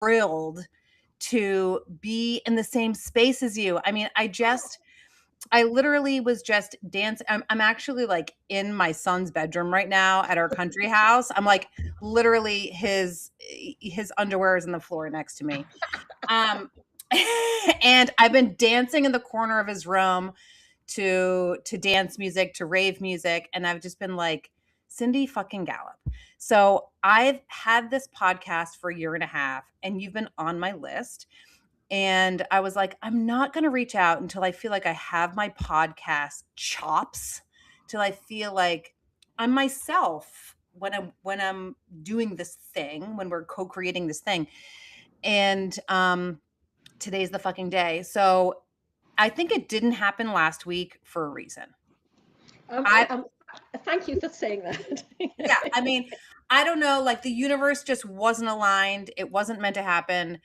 thrilled to be in the same space as you. I mean, I literally was just dancing. I'm actually like in my son's bedroom right now at our country house. I'm like literally his underwear is on the floor next to me. Um, and I've been dancing in the corner of his room to dance music, to rave music, and I've just been like, Cindy fucking Gallop. So I've had this podcast for a year and a half, and you've been on my list. And I was like, I'm not going to reach out until I feel like I have my podcast chops, till I feel like I'm myself when I'm doing this thing, when we're co-creating this thing. And today's the fucking day. So I think it didn't happen last week for a reason. I Thank you for saying that. Yeah, I mean, I don't know, like the universe just wasn't aligned. It wasn't meant to happen.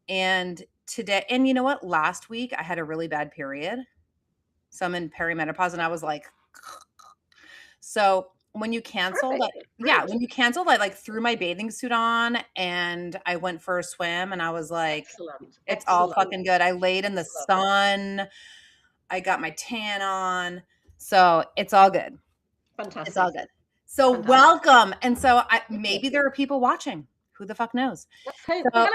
And today, and you know what? Last week I had a really bad period. So I'm in perimenopause and I was like, so when you cancel that, Perfect. yeah, Great. when you canceled, I like threw my bathing suit on and I went for a swim and I was like, Excellent. it's all Excellent. fucking good. I laid in the Excellent. sun. I got my tan on. So it's all good. It's all Fantastic. good. So Fantastic. welcome. And so maybe there are people watching. Who the fuck knows? Let's hope. So, Hello,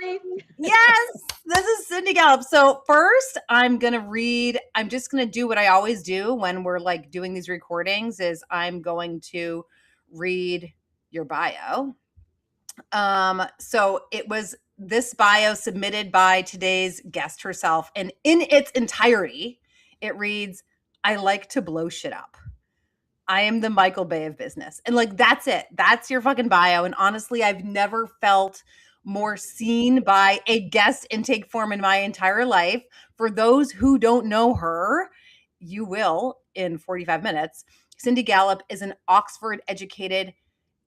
everybody. yes, this is Cindy Gallop. So first, I'm just gonna do what I always do when we're like doing these recordings. Is I'm going to read your bio. So it was this bio submitted by today's guest herself, and in its entirety, it reads, "I like to blow shit up. I am the Michael Bay of business." And like, that's it. That's your fucking bio. And honestly, I've never felt more seen by a guest intake form in my entire life. For those who don't know her, you will in 45 minutes. Cindy Gallop is an Oxford educated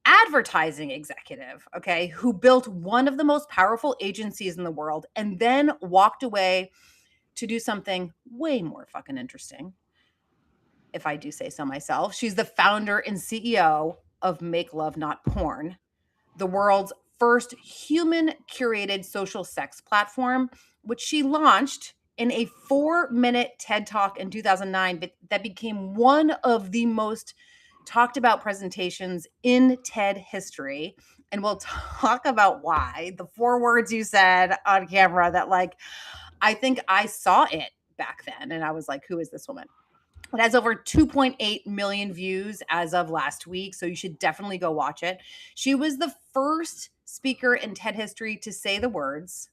advertising executive, okay, who built one of the most powerful agencies in the world and then walked away to do something way more fucking interesting, if I do say so myself. She's the founder and CEO of Make Love Not Porn, the world's first human curated social sex platform, which she launched in a 4-minute TED Talk in 2009 that became one of the most talked about presentations in TED history. And we'll talk about why. The 4 words you said on camera that, like, I think I saw it back then and I was like, who is this woman? It has over 2.8 million views as of last week, so you should definitely go watch it. She was the first speaker in TED history to say the words,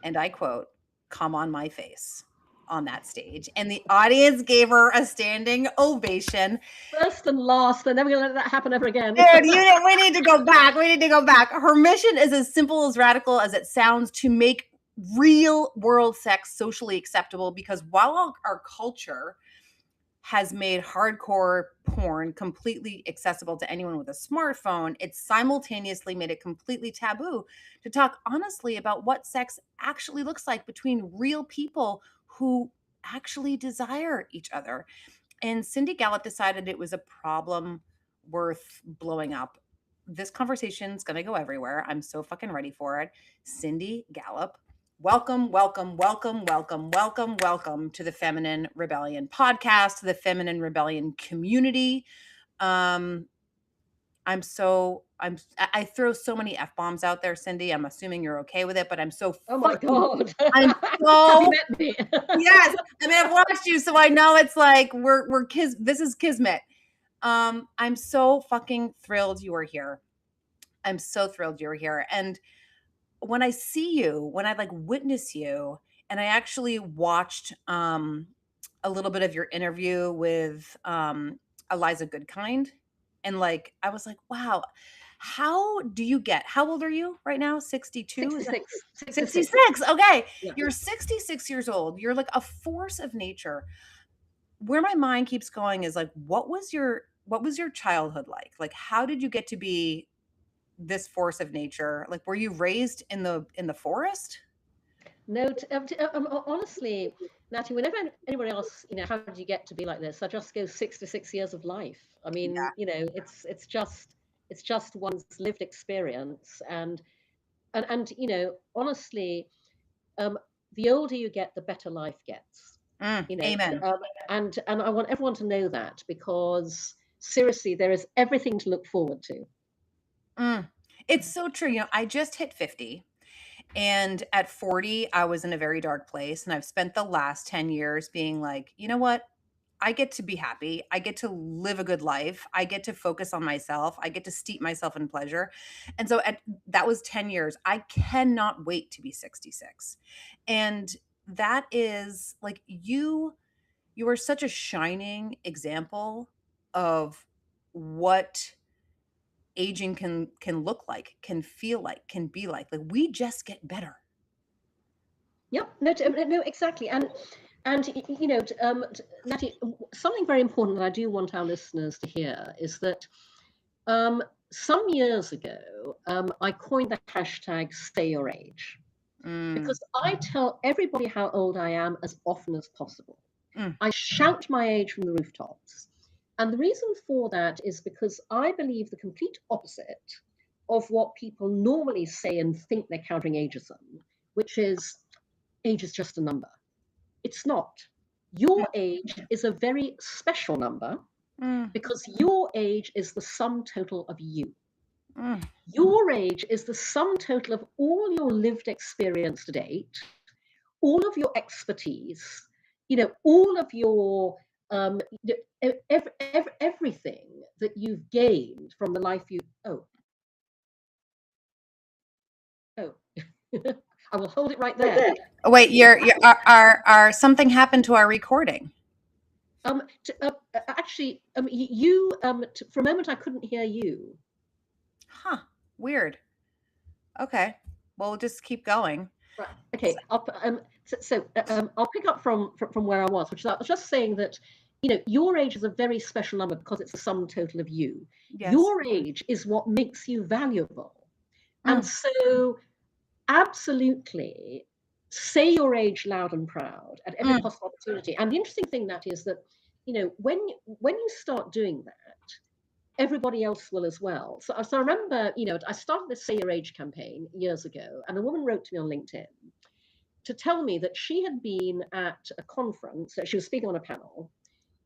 and I quote, "come on my face," on that stage. And the audience gave her a standing ovation. First and last. They're never going to let that happen ever again. Dude, we need to go back. We need to go back. Her mission is as simple as radical as it sounds: to make real world sex socially acceptable, because while our culture has made hardcore porn completely accessible to anyone with a smartphone, it's simultaneously made it completely taboo to talk honestly about what sex actually looks like between real people who actually desire each other. And Cindy Gallop decided it was a problem worth blowing up. This conversation's going to go everywhere. I'm so fucking ready for it. Cindy Gallop, welcome, welcome, welcome, welcome, welcome, welcome to the Feminine Rebellion podcast, to the Feminine Rebellion community. I throw so many F-bombs out there, Cindy. I'm assuming you're okay with it, but I'm so Oh my God. I'm Have so you met me? yes. I mean, I've watched you, so I know it's like this is kismet. I'm so fucking thrilled you are here. I'm so thrilled you're here. And when I see you, when I like witness you, and I actually watched a little bit of your interview with Eliza Goodkind, and like I was like, wow, how old are you right now? 62? Is that 66. 66? Okay. Yeah. You're 66 years old. You're like a force of nature. Where my mind keeps going is like, what was your childhood like? Like, how did you get to be this force of nature? Like, were you raised in the forest? No, honestly, Natty, whenever anybody asks, how did you get to be like this? I just go 66 years of life. I mean, Yeah. it's just one's lived experience. And and honestly, um, the older you get, the better life gets. You know, Amen. and I want everyone to know that, because seriously, there is everything to look forward to. Mm. It's so true. I just hit 50. And at 40, I was in a very dark place. And I've spent the last 10 years being like, you know what? I get to be happy. I get to live a good life. I get to focus on myself. I get to steep myself in pleasure. And so that was 10 years. I cannot wait to be 66. And that is like you are such a shining example of what aging can look like, can feel like, can be like. Like we just get better. Yep. No, no, exactly. And Natty, something very important that I do want our listeners to hear is that some years ago, I coined the hashtag "Say Your Age," Mm, because I tell everybody how old I am as often as possible. mm, I shout my age from the rooftops. And the reason for that is because I believe the complete opposite of what people normally say and think they're countering ageism, which is age is just a number. It's not. mm, Your age is a very special number, mm, because your age is the sum total of you. mm. Your age is the sum total of all your lived experience to date, all of your expertise, all of your everything that you've gained from the life you. Oh, I will hold it right there. Oh, wait, are something happened to our recording? Actually, for a moment I couldn't hear you. Huh. Weird. Okay. Well, we'll just keep going. Right. Okay. I'll pick up from where I was, which is I was just saying that your age is a very special number because it's the sum total of you. Yes. Your age is what makes you valuable, and Mm, so absolutely say your age loud and proud at every mm, possible opportunity. And the interesting thing that is that when you start doing that, everybody else will as well. So I remember, I started this Say Your Age campaign years ago, and a woman wrote to me on LinkedIn to tell me that she had been at a conference, that she was speaking on a panel,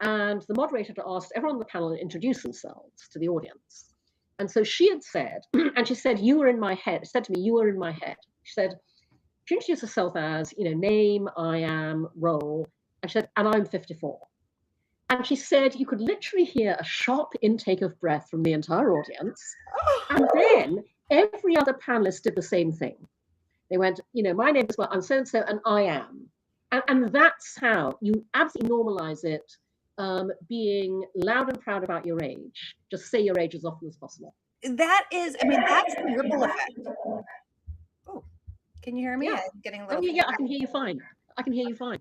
and the moderator had asked everyone on the panel to introduce themselves to the audience. And so she had said, and she said, "You were in my head." She said to me, "You were in my head." She said, she introduced herself as, name, I am, role. And she said, "And I'm 54." And she said, you could literally hear a sharp intake of breath from the entire audience. And then every other panelist did the same thing. They went, my name is, well, I'm so and so, and I am. And that's how you absolutely normalize it, being loud and proud about your age. Just say your age as often as possible. That is, I mean, that's the ripple effect. Oh, can you hear me? Yeah. I'm getting a Oh, little yeah, I feedback. can hear you fine. I can hear you fine.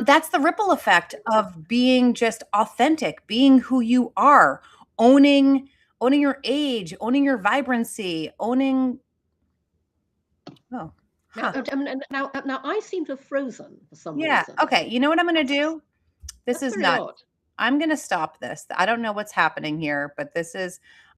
That's the ripple effect of being just authentic, being who you are, owning your age, owning your vibrancy, owning. Oh, Now, huh. now I seem to have frozen for some Yeah. reason. Okay. You know what I'm going to do? This That's is very nuts. odd. I'm going to stop this. I don't know what's happening here, but this is,